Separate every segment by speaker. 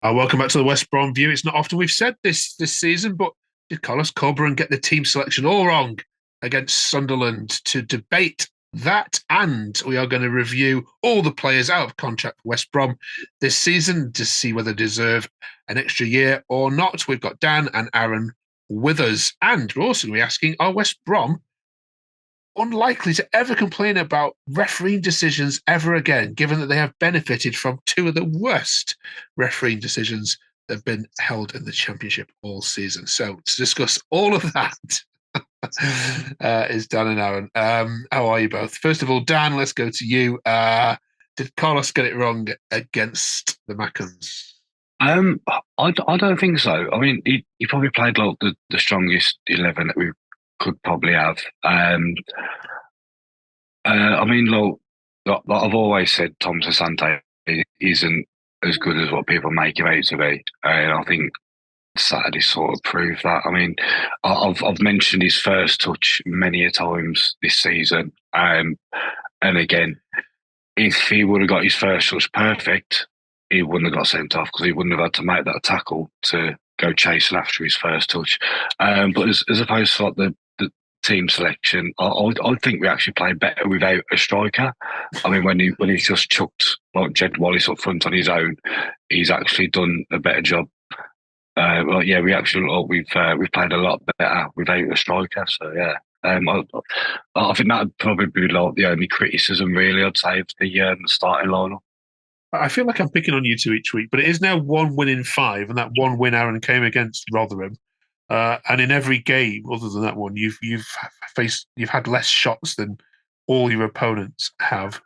Speaker 1: Welcome back to the West Brom View. It's not often we've said this season, but did Carlos Corberán get the team selection all wrong against Sunderland? To debate that, and we are going to review all the players out of contract for West Brom this season to see whether they deserve an extra year or not. We've got Dan and Aaron with us, and we're also going to be asking, are West Brom unlikely to ever complain about refereeing decisions ever again, given that they have benefited from two of the worst refereeing decisions that have been held in the Championship all season? So to discuss all of that is Dan and Aaron. How are you both? First of all, Dan, let's go to you. Did Carlos get it wrong against the Macans?
Speaker 2: I don't think so. I mean, he probably played like the strongest 11 that we could probably have. I mean, like I've always said, Thomas Asante isn't as good as what people make him out to be, and I think Saturday sort of proved that. I mean, I've mentioned his first touch many a times this season, and again, if he would have got his first touch perfect, he wouldn't have got sent off because he wouldn't have had to make that tackle to go chasing after his first touch. But as opposed to like the team selection, I think we actually played better without a striker. I mean, when he's just chucked like Jed Wallace up front on his own, he's actually done a better job. Well, yeah, we've played a lot better without a striker. So yeah. I think that'd probably be like the only criticism, really, I'd say, of the starting lineup.
Speaker 1: I feel like I'm picking on you two each week, but it is now one win in five, and that one win, Aaron, came against Rotherham. And in every game, other than that one, you've had less shots than all your opponents have.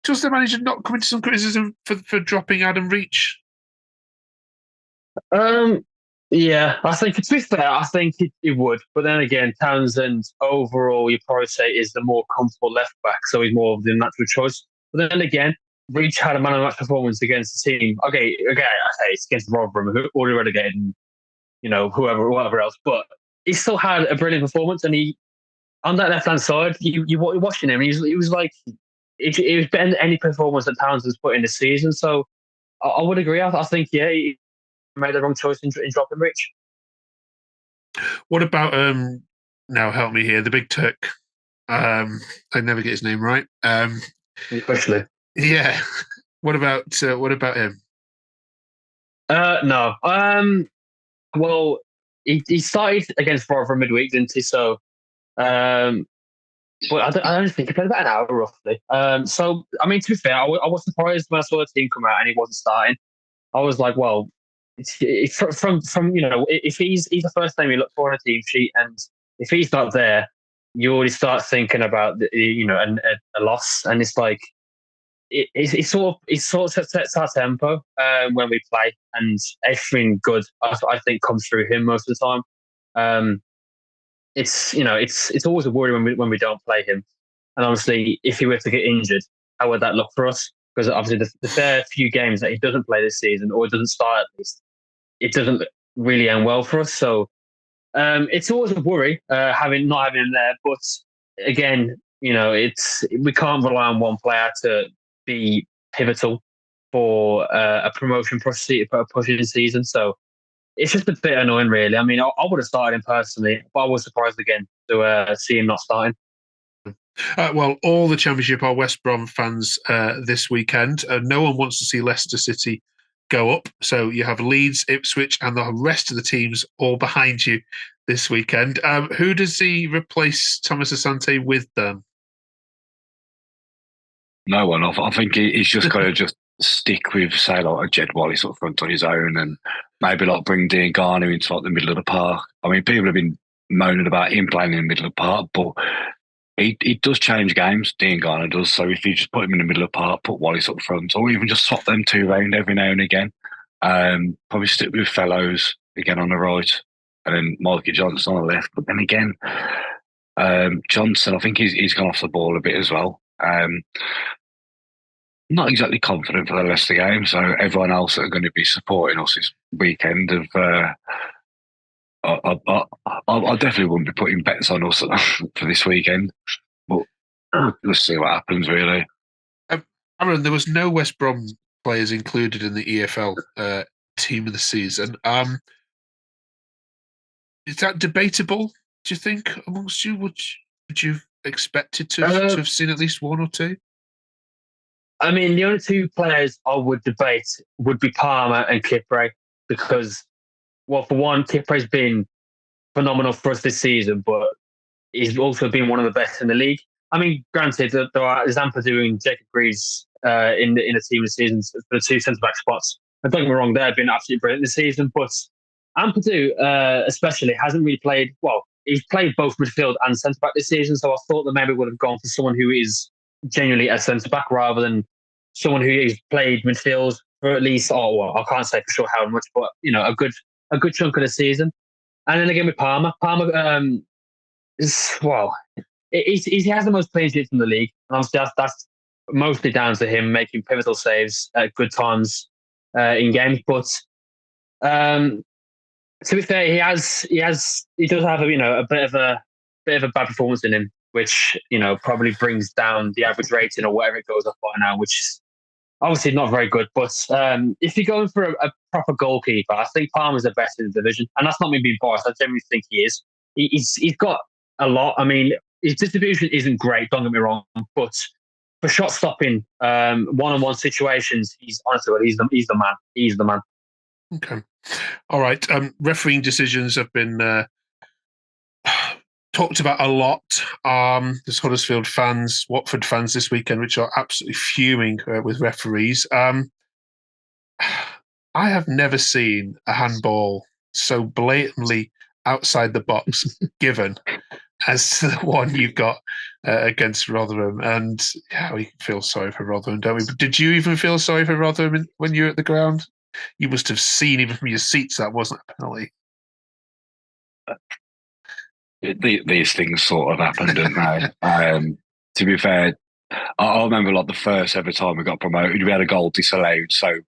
Speaker 1: Does the manager not come into some criticism for dropping Adam Reach?
Speaker 3: Um, yeah, I think to be fair, I think it would. But then again, Townsend overall, you probably say is the more comfortable left back, so he's more of the natural choice. But then again, Reach had a man of the match performance against the team. Okay, I say it's against Rotherham, who already relegated, and whatever else. But he still had a brilliant performance, and he on that left hand side, you were watching him. He was like it was better than any performance that Townsend's put in the season. So I would agree. I think yeah, he made the wrong choice in dropping Rich.
Speaker 1: What about now help me here, the big Turk. I never get his name right.
Speaker 3: Especially.
Speaker 1: Yeah. What about him?
Speaker 3: No. Well, he started against Rotherham midweek, didn't he? So, but I don't think he played about an hour roughly. So I mean, to be fair, I was surprised when I saw the team come out and he wasn't starting. I was like, well, it's from if he's the first name you look for on a team sheet, and if he's not there, you already start thinking about a loss, and it's like it sort of sets our tempo when we play, and everything good I think comes through him most of the time. Um, it's always a worry when we don't play him, and obviously if he were to get injured, how would that look for us? Because obviously the fair few games that he doesn't play this season or doesn't start at least, it doesn't really end well for us. So it's always a worry not having him there. But again, we can't rely on one player to be pivotal for a promotion pushing season. So it's just a bit annoying, really. I mean, I would have started him personally, but I was surprised again to see him not starting.
Speaker 1: Well, all the Championship are West Brom fans this weekend. No one wants to see Leicester City go up. So you have Leeds, Ipswich, and the rest of the teams all behind you this weekend. Who does he replace Thomas Asante with then?
Speaker 2: No one. I think he's just got to just stick with, say, like a Jed Wallace up front on his own, and maybe like bring Dean Garner into like the middle of the park. I mean, people have been moaning about him playing in the middle of the park, but he does change games. Dean Garner does. So if you just put him in the middle of the park, put Wallace up front, or even just swap them two round every now and again. Probably stick with Fellows again on the right, and then Mikey Johnson on the left. But then again, Johnson, I think he's gone off the ball a bit as well. Not exactly confident for the Leicester game, so everyone else that are going to be supporting us this weekend I definitely wouldn't be putting bets on us for this weekend, but let's see what happens, really.
Speaker 1: Aaron, there was no West Brom players included in the EFL team of the season. Is that debatable, do you think, amongst you? Would you expected to have seen at least one or two?
Speaker 3: I mean, the only two players I would debate would be Palmer and Kipre, because, well, for one, Kipre's been phenomenal for us this season, but he's also been one of the best in the league. I mean, granted, there are Zampadu and Jacob Greaves in the team this season for the two centre-back spots. And don't get me wrong, they've been absolutely brilliant this season, but Ampadu especially hasn't really played, well, he's played both midfield and centre-back this season, so I thought that maybe would have gone for someone who is genuinely a centre-back rather than someone who has played midfield for at least, I can't say for sure how much, but, a good chunk of the season. And then again with Palmer. Palmer he has the most clean sheets in the league. And obviously that's mostly down to him making pivotal saves at good times in games. But to be fair, he does have a bit of a bad performance in him, which probably brings down the average rating or whatever it goes up by now, which is obviously not very good. But if you're going for a proper goalkeeper, I think Palmer's the best in the division, and that's not me being biased. I genuinely think he is. He's got a lot. I mean, his distribution isn't great. Don't get me wrong, but for shot stopping, one-on-one situations, he's the man. He's the man.
Speaker 1: Okay, all right. Refereeing decisions have been talked about a lot. There's Huddersfield fans, Watford fans this weekend, which are absolutely fuming with referees. I have never seen a handball so blatantly outside the box given as the one you've got against Rotherham. And we feel sorry for Rotherham, don't we? But did you even feel sorry for Rotherham when you were at the ground? You must have seen even from your seats that wasn't a penalty.
Speaker 2: These things sort of happen, don't they? To be fair, I remember like the first ever time we got promoted, we had a goal disallowed, so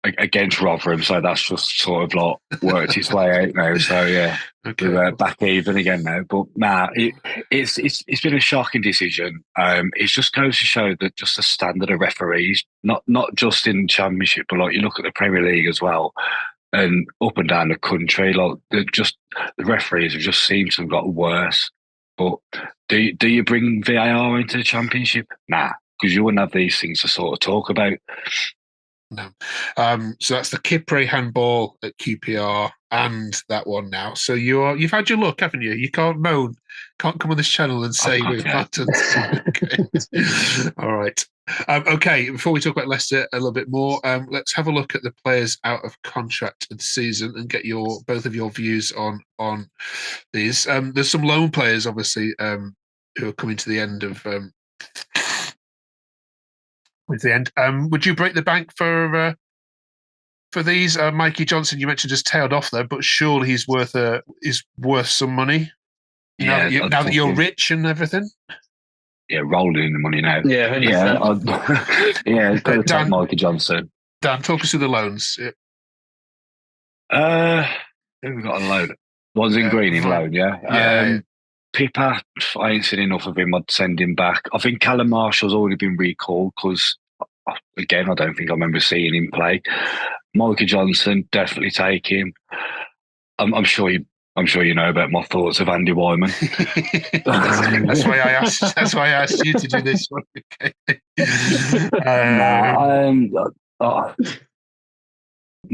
Speaker 2: against Rotherham, so that's just sort of like worked its way out now. So yeah, okay. We're back even again now. But it's been a shocking decision. It just goes to show that just the standard of referees, not just in Championship, but like you look at the Premier League as well, and up and down the country, like the referees have just seemed to have got worse. But do you bring VAR into the Championship? Nah, because you wouldn't have these things to sort of talk about.
Speaker 1: No. So that's the Kipre handball at QPR and that one now. So you've had your look, haven't you? You can't moan, can't come on this channel and say we've not done. Okay. All right. Okay, before we talk about Leicester a little bit more, let's have a look at the players out of contract this season and get both of your views on these. There's some loan players, obviously, who are coming to the end of with the end. Would you break the bank for these? Mikey Johnson, you mentioned just tailed off there, but surely he's worth some money.
Speaker 2: Yeah,
Speaker 1: now that you're rich and everything.
Speaker 2: Yeah, rolling in the money now.
Speaker 3: Yeah,
Speaker 2: yeah. Got to take Mikey Johnson.
Speaker 1: Dan, talk us through the loans.
Speaker 2: Who we got on loan? One's in green in loan, yeah. Pippa, I ain't seen enough of him. I'd send him back. I think Callum Marshall's already been recalled because, again, I don't think I remember seeing him play. Mikey Johnson, definitely take him. I'm sure you know about my thoughts of Andy Wyman.
Speaker 1: That's why I asked you to do this one. Okay.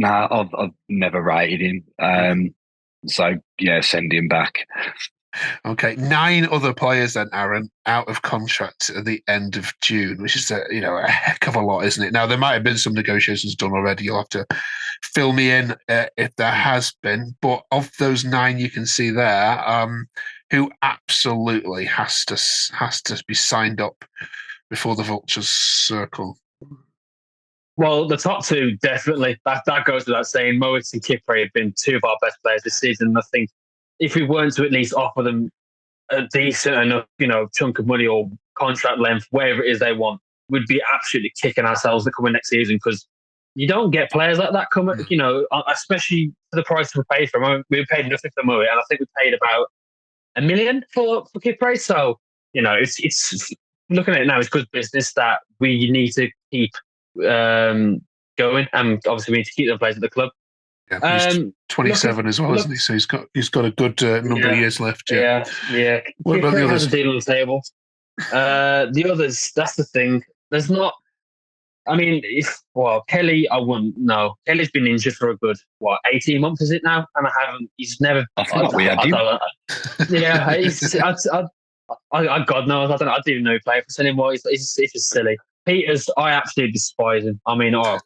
Speaker 2: I've never rated him. So yeah, send him back.
Speaker 1: Okay, 9 other players then, Aaron, out of contract at the end of June, which is a heck of a lot, isn't it? Now there might have been some negotiations done already. You'll have to fill me in if there has been. But of those 9 you can see there, who absolutely has to be signed up before the Vultures circle.
Speaker 3: Well, the top 2 definitely. That goes without saying. Moritz and Kipre have been 2 of our best players this season. I think if we weren't to at least offer them a decent enough, chunk of money or contract length, wherever it is they want, we'd be absolutely kicking ourselves the coming next season because you don't get players like that coming, especially for the price we paid for him. We paid nothing for Moritz, and I think we paid about $1 million for Kipre. So, it's looking at it now, it's good business that we need to keep going, and obviously we need to keep them players at the club.
Speaker 1: Yeah, he's 27 as well, isn't he? So he's got a good number of years left.
Speaker 3: Yeah.
Speaker 1: What about the
Speaker 3: Kipre
Speaker 1: others?
Speaker 3: has a deal on the table. The others, that's the thing. There's not. I mean, Kelly, I wouldn't know. Kelly's been injured for a good 18 months, is it now? And I haven't. He's never.
Speaker 2: I thought we had him.
Speaker 3: Yeah, God knows. I don't even know he played for us anymore. It's just silly. Peters, I absolutely despise him. I mean, God.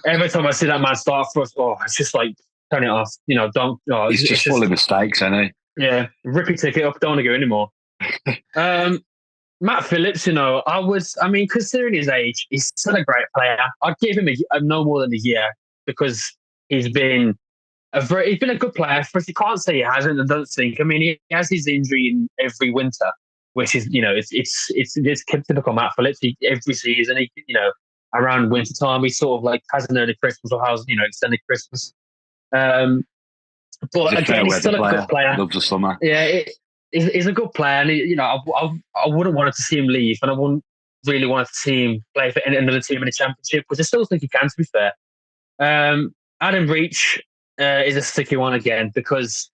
Speaker 3: Every time I see that man start for us, it's just like, turn it off. Don't.
Speaker 2: He's just full of mistakes, isn't he?
Speaker 3: Yeah, rip your ticket up. Don't want to go anymore. Matt Phillips, considering his age, he's still a great player. I'd give him no more than a year because he's been a good player. First, you can't say he hasn't. I don't think. I mean, he has his injury in every winter, which is it's typical Matt Phillips. Every season, around winter time, he sort of like has an early Christmas or has extended Christmas. But again, he's still a good player.
Speaker 2: Loves the summer.
Speaker 3: Yeah. He's a good player, and I wouldn't want to see him leave, and I wouldn't really want to see him play for another team in the Championship, because I still think he can. To be fair, Adam Reach is a sticky one again, because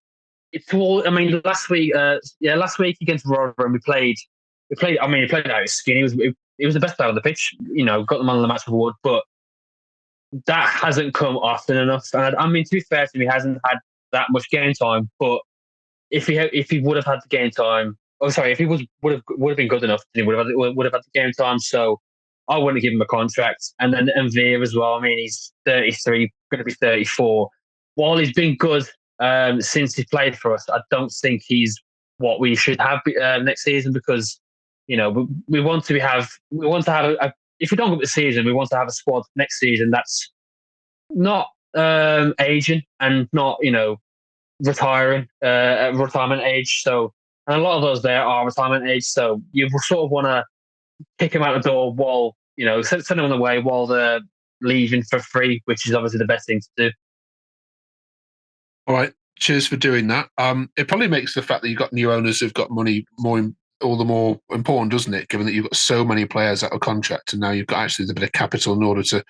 Speaker 3: it's all. I mean, last week against Rotherham, we played. I mean, he played out his skin. He was the best player on the pitch. Got the man of the match award, but that hasn't come often enough. And I mean, to be fair to him, he hasn't had that much game time, but if he would have had the game time, if he would have been good enough, he would have had the game time. So I wouldn't give him a contract. And then Veer as well. I mean, he's 33, going to be 34. While he's been good since he played for us, I don't think he's what we should have next season, because we want to have if we don't get the season, we want to have a squad next season that's not aging and not retiring at retirement age. So, and a lot of those there are retirement age. So you sort of want to kick them out the door while send them on the way while they're leaving for free, which is obviously the best thing to do.
Speaker 1: All right, cheers for doing that. It probably makes the fact that you've got new owners who've got money all the more important, doesn't it? Given that you've got so many players out of contract, and now you've got actually the bit of capital in order to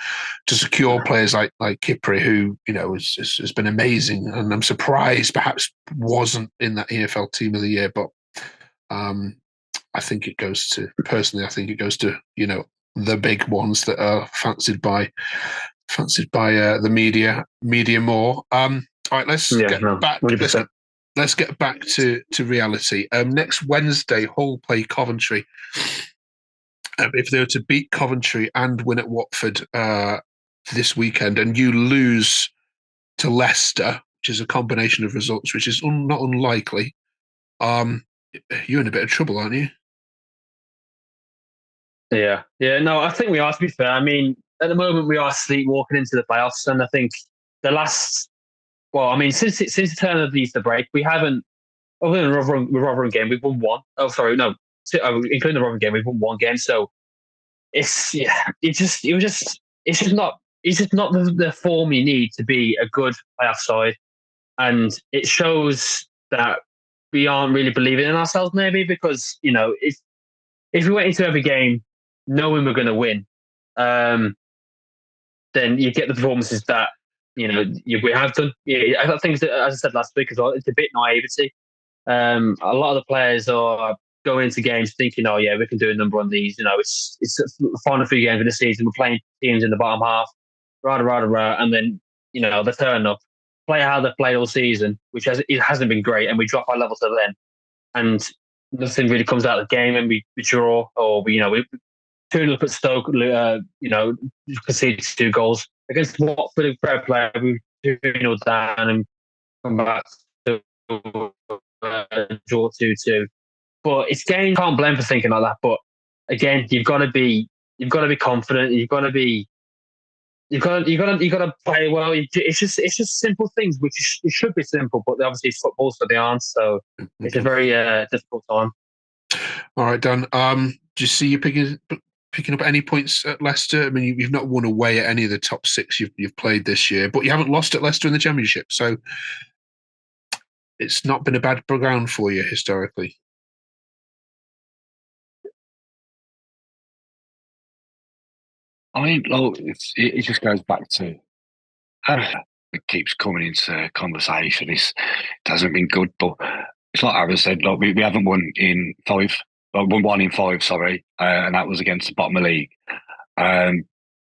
Speaker 1: secure players like Kipre, who has been amazing, and I'm surprised perhaps wasn't in that EFL Team of the Year, but I think it goes to the big ones that are fancied by the media more. All right, let's get back. 100%. Let's get back to reality. Next Wednesday, Hull play Coventry. If they were to beat Coventry and win at Watford this weekend, and you lose to Leicester, which is a combination of results, which is not unlikely, you're in a bit of trouble, aren't you?
Speaker 3: Yeah. No, I think we are, to be fair. I mean, at the moment, we are sleepwalking into the playoffs, and I think the last. Well, I mean, since the turn of the Easter break, we haven't, other than the Rotherham game, we've won one. Oh, sorry, no, including the Rotherham game, we've won one game. So it's just not the form you need to be a good playoff side, and it shows that we aren't really believing in ourselves, maybe, because if we went into every game knowing we're going to win, then you get the performances that. We have done. Yeah, I think, as I said last week as well, it's a bit naivety. A lot of the players are going into games thinking, "Oh yeah, we can do a number on these." It's the final few games of the season. We're playing teams in the bottom half, and then they turn up, play how they played all season, which hasn't been great, and we drop our level to then, and nothing really comes out of the game, and we draw, or we 2-0 at Stoke, conceded 2 goals. Against Watford, a fair player, we 2-0 down and come back to draw 2-2. But it's game, can't blame for thinking like that. But again, you've got to be confident. You've got to play well. It's just simple things, which it should be simple, but obviously football, so they aren't. So it's a very difficult time.
Speaker 1: All right, Dan. Do you see you picking up any points at Leicester? I mean, you've not won away at any of the top 6 you've played this year, but you haven't lost at Leicester in the Championship, so it's not been a bad ground for you historically.
Speaker 2: I mean, look, it just goes back to it keeps coming into conversation. It hasn't been good, but it's like Aaron said. Like we haven't won in five. Won one in five, sorry, and that was against the bottom of the league.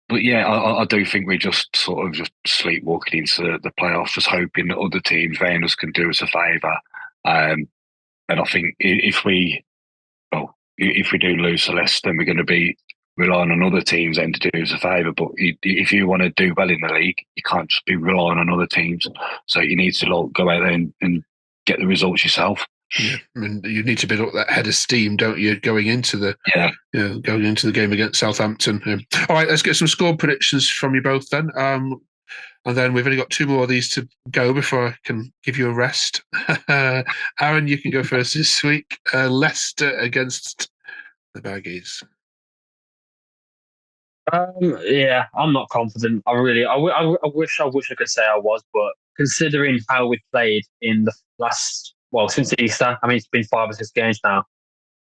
Speaker 2: But yeah, I do think we're just sort of just sleepwalking into the playoffs, just hoping that other teams around us can do us a favour. And I think if we do lose to Leicester, then we're going to be relying on other teams then to do us a favour. But if you want to do well in the league, you can't just be relying on other teams. So you need to go out there and get the results yourself.
Speaker 1: Yeah, I mean, you need to build up that head of steam, don't you, going into the game against Southampton. All right, let's get some score predictions from you both then. And then we've only got two more of these to go before I can give you a rest. Aaron, you can go first this week. Leicester against the Baggies.
Speaker 3: Yeah, I'm not confident. I wish I could say I was, but considering how we played in the last, since Easter, I mean, it's been 5 or 6 games now.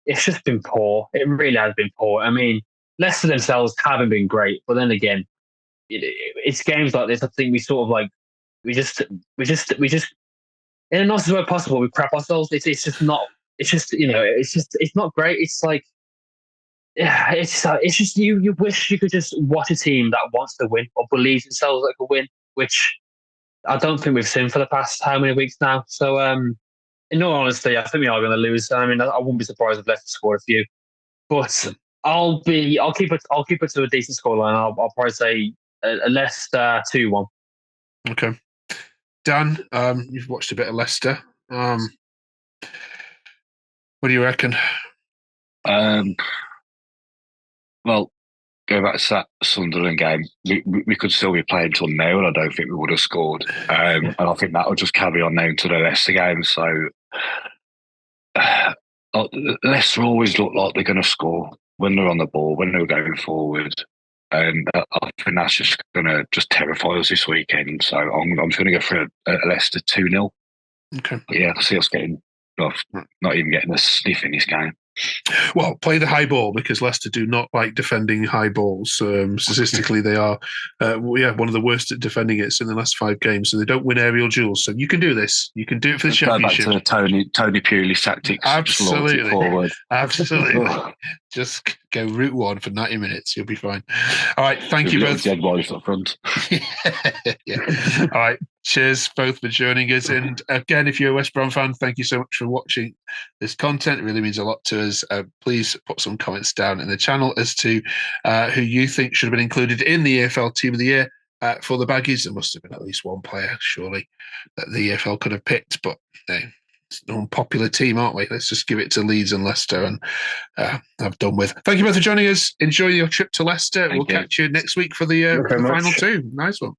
Speaker 3: It's just been poor. It really has been poor. I mean, Leicester themselves haven't been great, but then again, it's games like this. I think we sort of like we just in the nicest way possible, we crap ourselves. It's just not. It's just it's not great. It's like. Yeah, it's just you wish you could just watch a team that wants to win or believes themselves that could win, which I don't think we've seen for the past how many weeks now. So, in all honesty, I think we are going to lose. I mean, I wouldn't be surprised if Leicester score a few, but I'll keep it to a decent scoreline. I'll probably say a Leicester 2-1.
Speaker 1: Okay, Dan, you've watched a bit of Leicester. What do you reckon?
Speaker 2: Well, go back to that Sunderland game. We could still be playing till now, and I don't think we would have scored. And I think that will just carry on now to the Leicester game. So Leicester always look like they're going to score when they're on the ball, when they're going forward. And I think that's just going to terrify us this weekend. So I'm just going to go for a Leicester 2-0.
Speaker 1: Okay.
Speaker 2: But yeah, I see us not even getting a sniff in this game.
Speaker 1: Well, play the high ball because Leicester do not like defending high balls. Statistically, they are one of the worst at defending it in the last 5 games, so they don't win aerial duels. So you can do this. You can do it for the championship.
Speaker 2: Go back to Tony Pulis tactics.
Speaker 1: Absolutely.
Speaker 2: Forward.
Speaker 1: Absolutely. Just go route 1 for 90 minutes. You'll be fine. All right. Thank you both.
Speaker 2: Dead boys up front.
Speaker 1: Yeah. All right. Cheers both for joining us. And again, if you're a West Brom fan, thank you so much for watching this content. It really means a lot to us. Please put some comments down in the channel as to who you think should have been included in the EFL Team of the Year for the Baggies. There must have been at least one player, surely, that the EFL could have picked, but it's an unpopular team, aren't we? Let's just give it to Leeds and Leicester and have done with. Thank you both for joining us. Enjoy your trip to Leicester. We'll catch you next week for the final 2. Nice one.